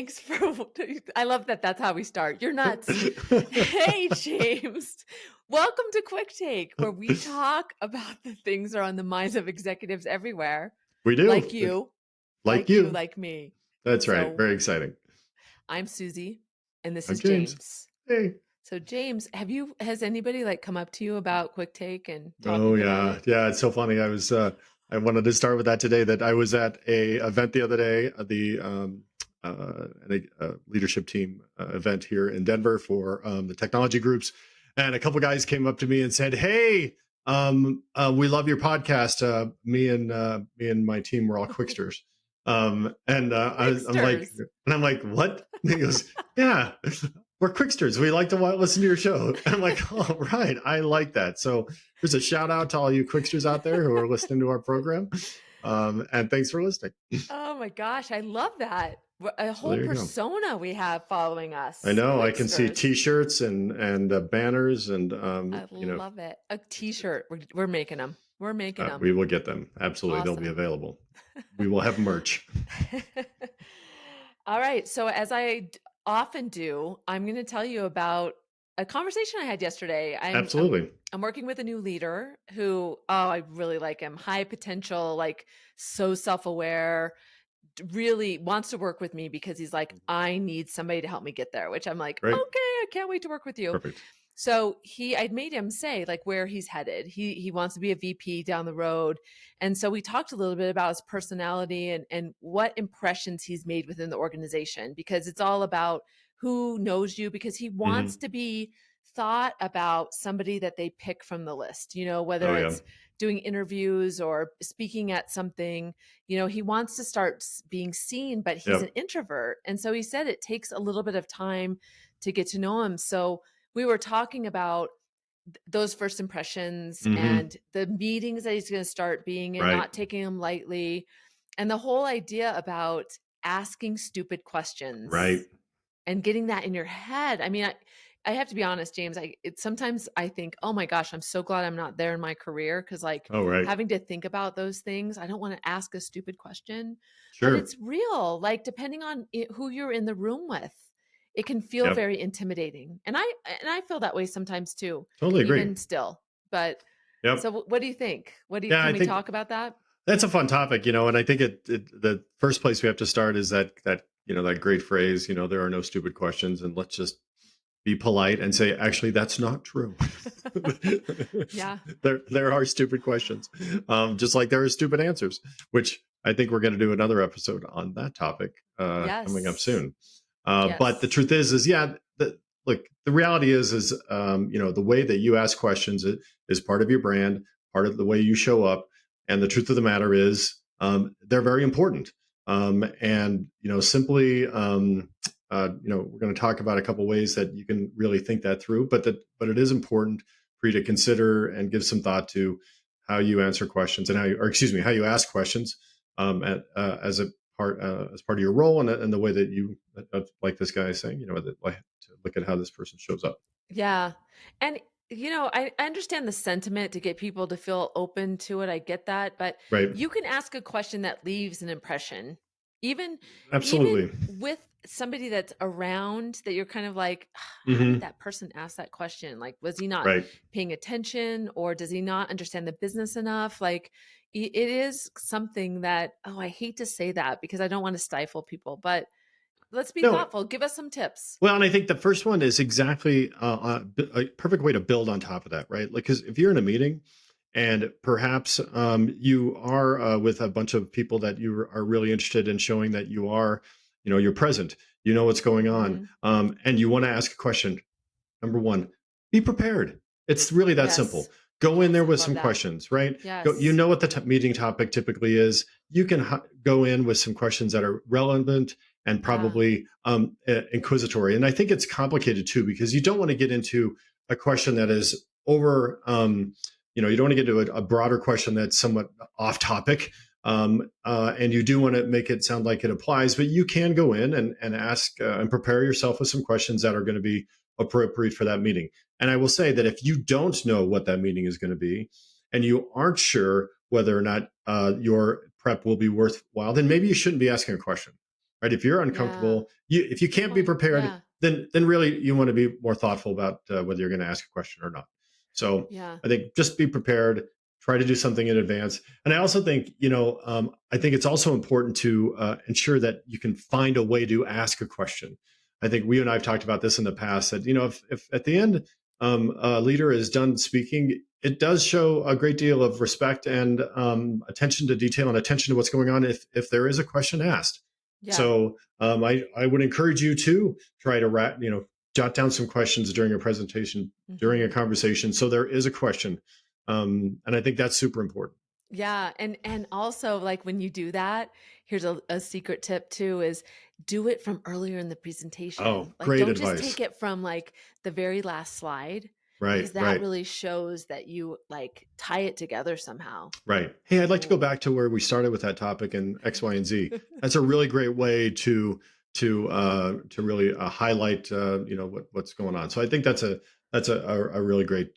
thanks for I love that that's how we start. You're nuts. Hey, James. Welcome to Quick Take, where we talk about the things that are on the minds of executives everywhere, We do. like you, Like like you, you. like me. That's right. So Very exciting. I'm Susie, and this I'm is James. James. Hey. So James, has anybody like come up to you about Quick Take and Oh talking about yeah. it? Yeah, it's so funny. I wanted to start with that today that I was at a event the other day, a leadership team event here in Denver for the technology groups, and a couple guys came up to me and said, "Hey, we love your podcast. Me and my team were all Quicksters." Quicksters. I'm like, what? And he goes, "Yeah, we're Quicksters. We like to listen to your show." And I'm like, "All right, I like that." So here's a shout out to all you Quicksters out there who are listening to our program, and thanks for listening. Oh my gosh, I love that. A So whole there you go. persona we have following I us. know I can see Quicksters. T-shirts and banners and I love it. A t-shirt. We're making them. We're making them. we will get them. Absolutely, they'll be Awesome. available. We will have merch. All right. So as often do, I'm going to tell you about a conversation I had yesterday. Absolutely. I'm working with a new leader who, oh, I really like him. High potential, like so self-aware, really wants to work with me because he's like, I need somebody to help me get there, which I'm like, Great. okay, I can't wait to work with you. Perfect. So I'd made him say like where he's headed. He wants to be a VP down the road. And so we talked a little bit about his personality and what impressions he's made within the organization, because it's all about who knows you, because he Hmm. wants to be thought about somebody that they pick from the list, whether Oh yeah. it's doing interviews or speaking at something, he wants to start being seen, but he's an Yep. introvert. And so he said it takes a little bit of time to get to know him. So we were talking about those first impressions Hmm. and the meetings that he's going to start being in, Right. not taking them lightly, and the whole idea about asking stupid questions Right. and getting that in your head. I mean, I have to be honest, James. Sometimes I think, oh my gosh, I'm so glad I'm not there in my career, because like Oh right. having to think about those things, I don't want to ask a stupid question, but Sure. it's real. Like depending on who you're in the room with, it can feel Yep. very intimidating, and I feel that way sometimes too, Totally agree. even still. But Yep. so, what do you think? Yeah, Can I we think talk about that? that's a fun topic, and I think the first place we have to start is that great phrase, there are no stupid questions, and let's just be polite and say, actually, that's not true. Yeah. There are stupid questions, just like there are stupid answers, which I think we're going to do another episode on that topic coming up Yes. soon. But the Yes. truth is yeah, look, the reality is the way that you ask questions is part of your brand, part of the way you show up, and the truth of the matter is they're very important. And simply we're going to talk about a couple ways that you can really think that through, but it is important for you to consider and give some thought to how you answer questions and how you ask questions as part of your role, and the way that you like this guy is saying, like to look at how this person shows up. Yeah. And, I understand the sentiment to get people to feel open to it. I get that. But Right. you can ask a question that leaves an impression, even, even Absolutely. with somebody that's around that you're kind of like, how did Hmm. that person ask that question? Like, was he not Right. paying attention, or does he not understand the business enough? Like, it is something that, oh, I hate to say that because I don't want to stifle people, but let's be No. thoughtful. Give us some tips. Well, and I think the first one is exactly a perfect way to build on top of that, right? Like, because if you're in a meeting and perhaps you are with a bunch of people that you are really interested in showing that you're present, you know what's going on, Hmm. and you want to ask a question. Number one, be prepared. It's really that Yes. simple. Go in Yes. there I with love some that. questions, right? Go. You Yes. know what the meeting topic typically is. You can go in with some questions that are relevant and Yeah. probably inquisitory. And I think it's complicated too because you don't want to get into a question that is over. You don't want to get into a broader question that's somewhat off topic. And you do want to make it sound like it applies, but you can go in and ask and prepare yourself with some questions that are going to be appropriate for that meeting. And I will say that if you don't know what that meeting is going to be and you aren't sure whether or not your prep will be worthwhile, then maybe you shouldn't be asking a question. right? If you're Yeah. uncomfortable, if you Good can't be point. prepared, Yeah. then really you want to be more thoughtful about whether you're going to ask a question or not. So Yeah. I think just be prepared, try to do something in advance. And I also think, I think it's also important to ensure that you can find a way to ask a question. I think we and I have talked about this in the past that, if at the end a leader is done speaking, it does show a great deal of respect and attention to detail and attention to what's going on if there is a question asked. Yeah. So I would encourage you to try to jot down some questions during a presentation, during a Hmm. conversation, so there is a question, and I think that's super important. Yeah, and also like when you do that, here's a secret tip too is do it from earlier in the Oh, presentation. Like great don't just advice. take it from like the very last slide Right, because that right. really shows that you like tie it together somehow. Right. Hey, I'd like to go Cool. back to where we started with that topic in X, Y, and Z. That's a really great way to really highlight what's going on. So I think that's a really great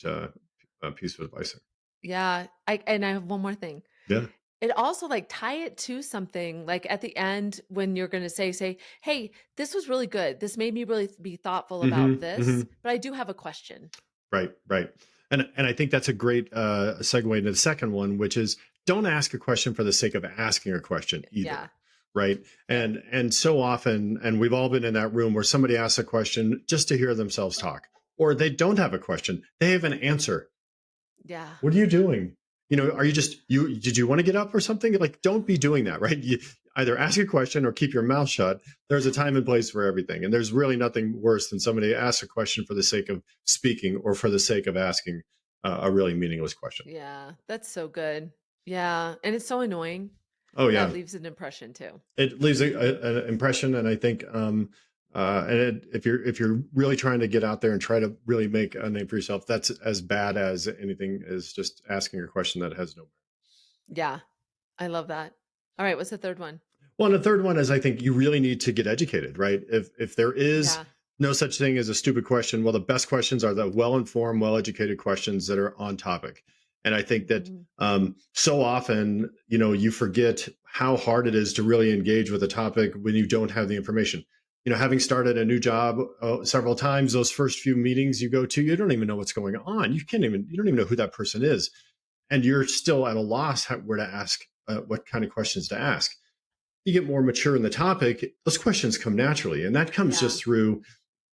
piece of advice Yeah, I have one more thing. there. Yeah. It also like tie it to something like at the end when you're going to say, "Hey, this was really good. This made me really be thoughtful about Hmm, this, hmm. but I do have a question." Right, right. And I think that's a great segue into the second one, which is don't ask a question for the sake of asking a question either. Yeah. Right. Yep. And so often, and we've all been in that room where somebody asks a question just to hear themselves talk, or they don't have a question. They have an answer. Yeah. What are you doing? Are you just you did you want to get up or something? Like, don't be doing that, right? You either ask a question or keep your mouth shut. There's a time and place for everything. And there's really nothing worse than somebody asks a question for the sake of speaking or for the sake of asking a really meaningless question. Yeah, that's so good. Yeah, and it's so annoying. Oh That yeah. leaves an impression too. It leaves an impression, and I think if you're really trying to get out there and try to really make a name for yourself, that's as bad as anything is just asking a question that has no. Yeah, I love that. All right, what's the third one? Well, and the third one is I think you really need to get educated, right? If there is Yeah. no such thing as a stupid question, well, the best questions are the well-informed, well-educated questions that are on topic. And I think that Mhm. so often, you forget how hard it is to really engage with a topic when you don't have the information. Having started a new job several times, those first few meetings you go to, you don't even know what's going on. You don't even know who that person is, and you're still at a loss where to ask, what kind of questions to ask. You get more mature in the topic, those questions come naturally. And that comes Yeah. just through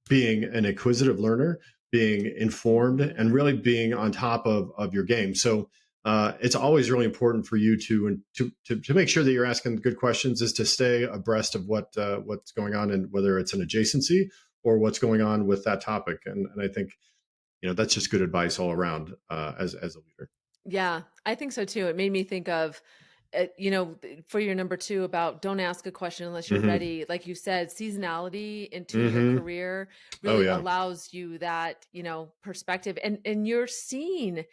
being an inquisitive learner, being informed, and Mhm. really being on top of your game. So it's always really important for you to make sure that you're asking good questions, is to stay abreast of what's going on, and whether it's an adjacency or what's going on with that topic. And I think that's just good advice all around as a leader. Yeah, I think so too. It made me think of, for your number two about don't ask a question unless you're Hmm, ready. Like you said, seasonality into your hmm. career Oh really yeah. allows you that, perspective and you're seen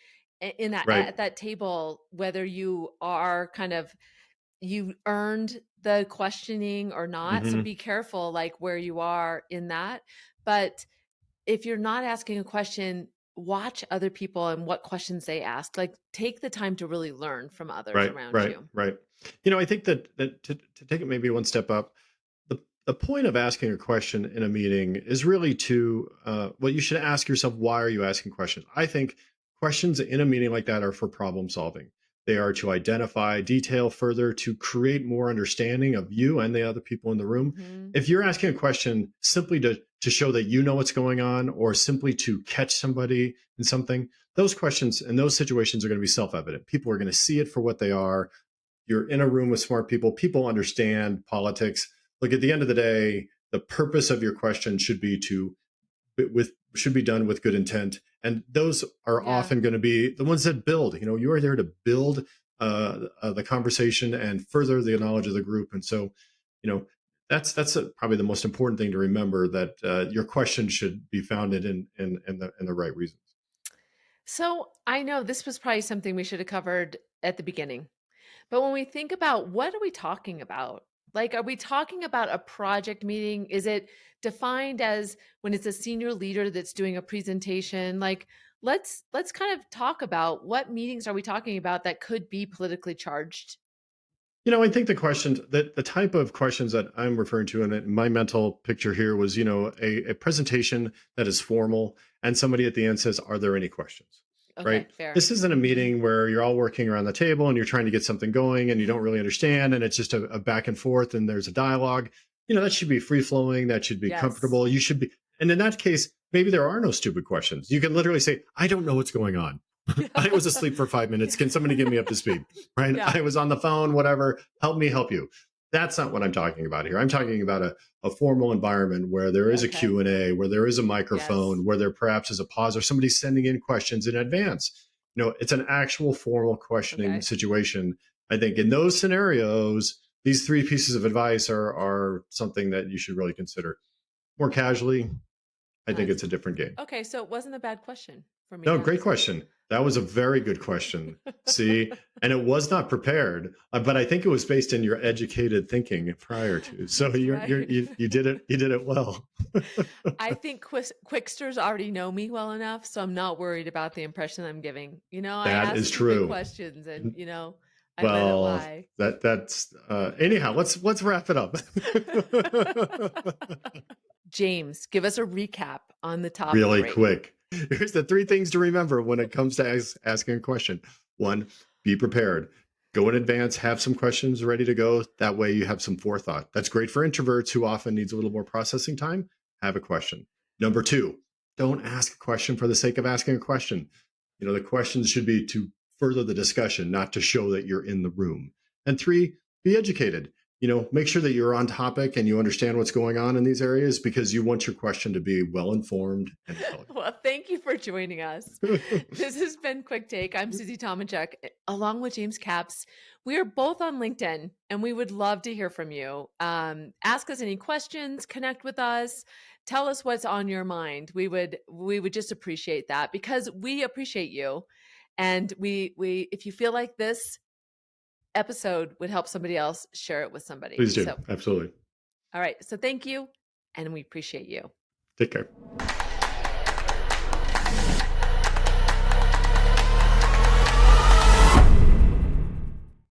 in that Right. at that table, whether you are kind of you earned the questioning or not. So Hmm. be careful like where you are in that. But if you're not asking a question, watch other people and what questions they ask. Like take the time to really learn from others Right, around right, you. right. I think that to take it maybe one step up, the point of asking a question in a meeting is really to well, you should ask yourself, why are you asking questions? I think questions in a meeting like that are for problem solving. They are to identify detail further, to create more understanding of you and the other people in the room. Mhm. If you're asking a question simply to show that you know what's going on, or simply to catch somebody in something, those questions and those situations are going to be self-evident. People are going to see it for what they are. You're in a room with smart people. People understand politics. Look, at the end of the day, the purpose of your question should be done with good intent, and those are Yeah. often going to be the ones that build. You are there to build the conversation and further the knowledge of the group. And so, you know, that's probably the most important thing to remember, that your question should be founded in the right reasons. So I know this was probably something we should have covered at the beginning. But when we think about what are we talking about? Like, are we talking about a project meeting? Is it defined as when it's a senior leader that's doing a presentation? Like, let's kind of talk about what meetings are we talking about that could be politically charged? I think the questions that the type of questions that I'm referring to in my mental picture here was, a presentation that is formal and somebody at the end says, "Are there any questions?" Okay, Right? fair. This isn't a meeting where you're all working around the table and you're trying to get something going and you don't really understand and it's just a back and forth and there's a dialogue. That should be free flowing. That should be Yes. comfortable. You should be, and in that case, maybe there are no stupid questions. You can literally say, "I don't know what's going on. I was asleep for 5 minutes. Can somebody get me up to speed?" Right? Yeah. I was on the phone, whatever. Help me help you. That's not what I'm talking about here. I'm talking about a formal environment where there is a Okay. Q&A, where there is a Yes. microphone, where there perhaps is a pause or somebody's sending in questions in advance. It's an actual formal questioning Okay. situation. I think in those scenarios, these three pieces of advice are something that you should really consider. More casually, I think Nice. it's a different game. Okay, so it wasn't a bad question for me No, to great ask. question. That was a very good question. See, and it was not prepared, but I think it was based in your educated thinking prior to. So That's right. you did it. You did it well. I think Quicksters already know me well enough, so I'm not worried about the impression I'm giving. I That ask is some good true. questions and, I let it Well, lie. that's anyhow. Let's wrap it up. James, give us a recap on the top Really three. quick. Here's the three things to remember when it comes to asking a question. One, be prepared. Go in advance, have some questions ready to go. That way you have some forethought. That's great for introverts who often needs a little more processing time. Have a question. Number two, don't ask a question for the sake of asking a question. The questions should be to further the discussion, not to show that you're in the room. And three, be educated. Make sure that you're on topic and you understand what's going on in these areas because you want your question to be well informed and intelligent. Well, thank you for joining us. This has been Quick Take. I'm Susie Tomanchuk, along with James Caps. We are both on LinkedIn, and we would love to hear from you. Ask us any questions, connect with us, tell us what's on your mind. We would just appreciate that because we appreciate you, and we if you feel like this episode would help somebody else, share it with somebody. Please do. So, Absolutely. all right. So, thank you, and we appreciate you. Take care.